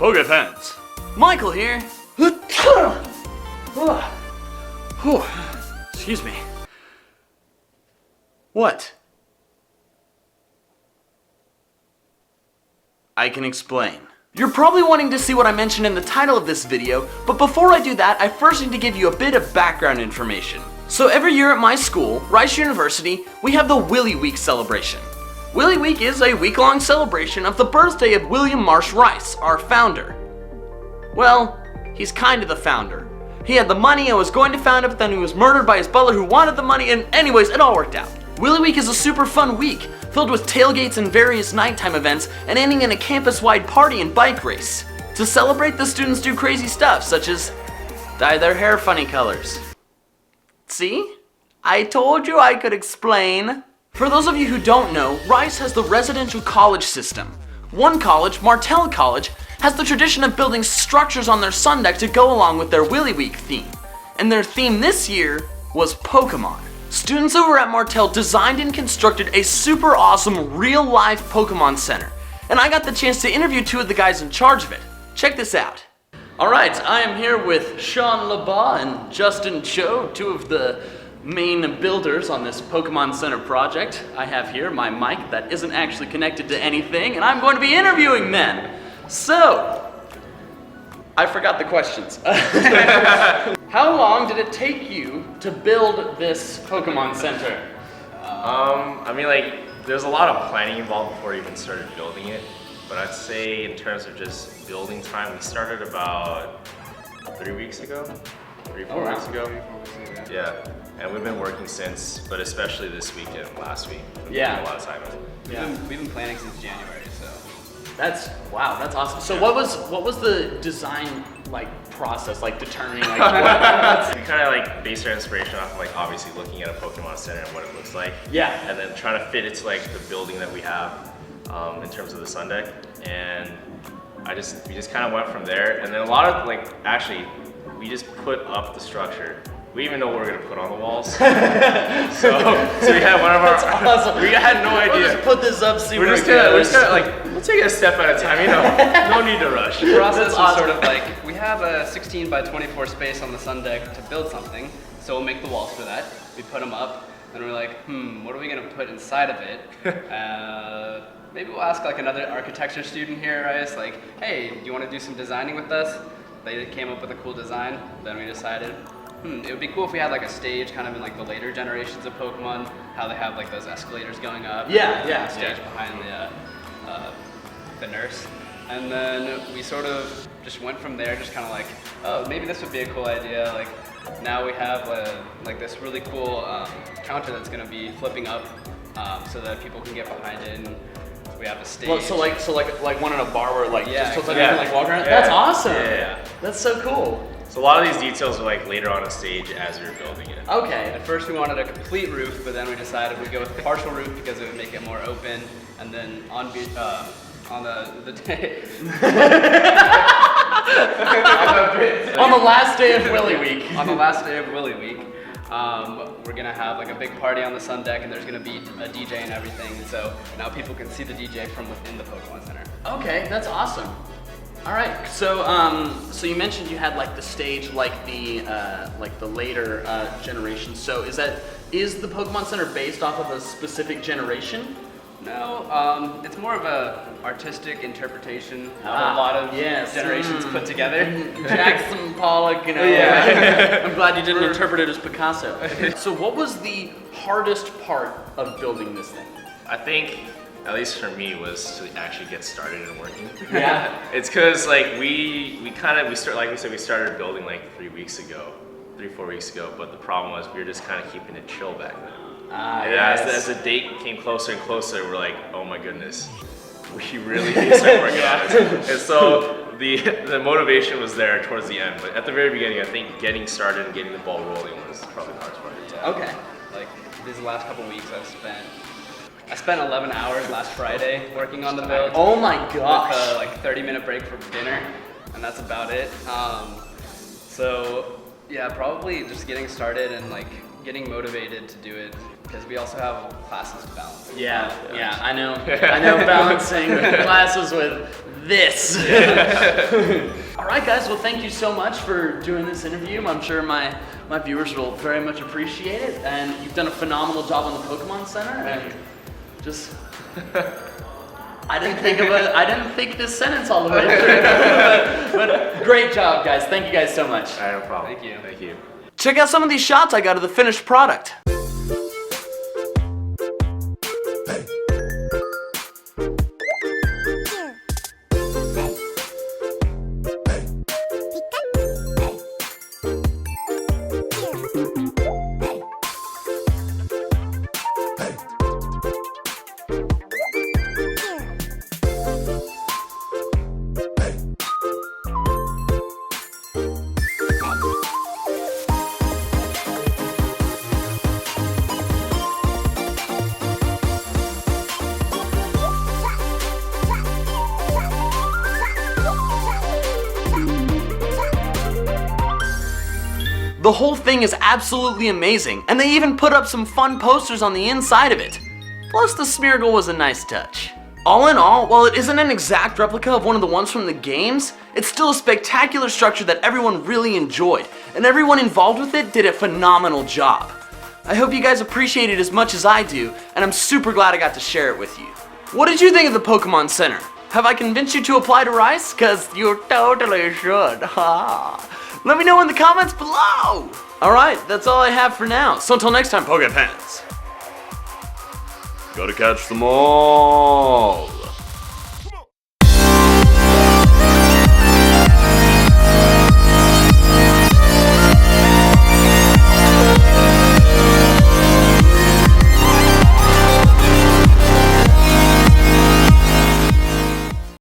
Poke fans, Michael here. Excuse me. What? I can explain. You're probably wanting to see what I mentioned in the title of this video, but before I do that, I first need to give you a bit of background information. So every year at my school, Rice University, we have the Willie Week celebration. Willie Week is a week-long celebration of the birthday of William Marsh Rice, our founder. Well, he's kind of the founder. He had the money and was going to found it, but then he was murdered by his butler who wanted the money, and anyways, it all worked out. Willie Week is a super fun week, filled with tailgates and various nighttime events, and ending in a campus-wide party and bike race. To celebrate, the students do crazy stuff, such as dye their hair funny colors. See? I told you I could explain. For those of you who don't know, Rice has the residential college system. One college, Martell College, has the tradition of building structures on their sun deck to go along with their Willie Week theme. And their theme this year was Pokémon. Students over at Martell designed and constructed a super awesome real-life Pokémon Center. And I got the chance to interview two of the guys in charge of it. Check this out. Alright, I am here with Sean LeBas and Justin Cho, two of the main builders on this Pokémon Center project. I have here my mic that isn't actually connected to anything, and I'm going to be interviewing them. So, I forgot the questions. How long did it take you to build this Pokémon Center? I mean, like, there's a lot of planning involved before we even started building it. But I'd say in terms of just building time, we started about 3 weeks ago, 4 weeks ago. Yeah, and we've been working since, but especially this week and last week. We've put a lot of time in. We've been planning since January, so. Wow, that's awesome. So what was the design process, determining what? We kind of based our inspiration off of obviously looking at a Pokemon Center and what it looks like. Yeah. And then trying to fit it to the building that we have in terms of the sun deck, and we just kind of went from there. And then a lot of actually we just put up the structure. We didn't even know what we were gonna put on the walls. so we had one of our. That's awesome. We had no idea. We'll just put this up, see we're where just it gonna, goes. we're just gonna we'll take it a step at a time. No need to rush. The process was awesome. sort of we have a 16 by 24 space on the sun deck to build something, so we'll make the walls for that. We put them up, and we're like, what are we gonna put inside of it? Maybe we'll ask another architecture student here at Rice, hey, do you want to do some designing with us? They came up with a cool design. Then we decided, it would be cool if we had a stage kind of in the later generations of Pokemon, how they have those escalators going up. Yeah. Stage behind the nurse. And then we sort of just went from there, just kind of oh, maybe this would be a cool idea. Now we have this really cool counter that's going to be flipping up so that people can get behind it. And we have a stage. Well, so one in a bar where just so you yeah. can walk around. Yeah. That's awesome. Yeah. That's so cool. So a lot of these details are later on a stage as we were building it. Okay. At first we wanted a complete roof, but then we decided we'd go with a partial roof because it would make it more open. And then on the day on the last day of Willie Week. On the last day of Willie Week, we're gonna have a big party on the sun deck, and there's gonna be a DJ and everything. And so now people can see the DJ from within the Pokemon Center. Okay, that's awesome. All right, so so you mentioned you had the stage the later generation. So is the Pokemon Center based off of a specific generation? No, it's more of a artistic interpretation of a lot of generations put together. Jackson Pollock, Yeah. I'm glad you didn't interpret it as Picasso. So what was the hardest part of building this thing? I think, at least for me, was to actually get started and working. Yeah. It's because we started building 3 weeks ago, 4 weeks ago. But the problem was we were just kind of keeping it chill back then. And as the date came closer and closer, we're like, oh my goodness, we really need to start working on this. And so the motivation was there towards the end, but at the very beginning, I think getting started and getting the ball rolling was probably the hardest part. Okay. These last couple weeks I spent 11 hours last Friday working on the build. Oh my gosh. With a 30-minute break for dinner, and that's about it. So yeah, probably just getting started and getting motivated to do it because we also have classes to balance. Yeah, I know balancing classes with this. All right, guys, well, thank you so much for doing this interview. I'm sure my viewers will very much appreciate it, and you've done a phenomenal job on the Pokemon Center, and just... I didn't think this sentence all the way through. but great job, guys. Thank you guys so much. No problem. Thank you. Thank you. Check out some of these shots I got of the finished product. The whole thing is absolutely amazing, and they even put up some fun posters on the inside of it. Plus, the Smeargle was a nice touch. All in all, while it isn't an exact replica of one of the ones from the games, it's still a spectacular structure that everyone really enjoyed, and everyone involved with it did a phenomenal job. I hope you guys appreciate it as much as I do, and I'm super glad I got to share it with you. What did you think of the Pokemon Center? Have I convinced you to apply to Rice? Cause you totally should, ha. Let me know in the comments below! Alright, that's all I have for now. So until next time, Pokepants. Gotta catch them all.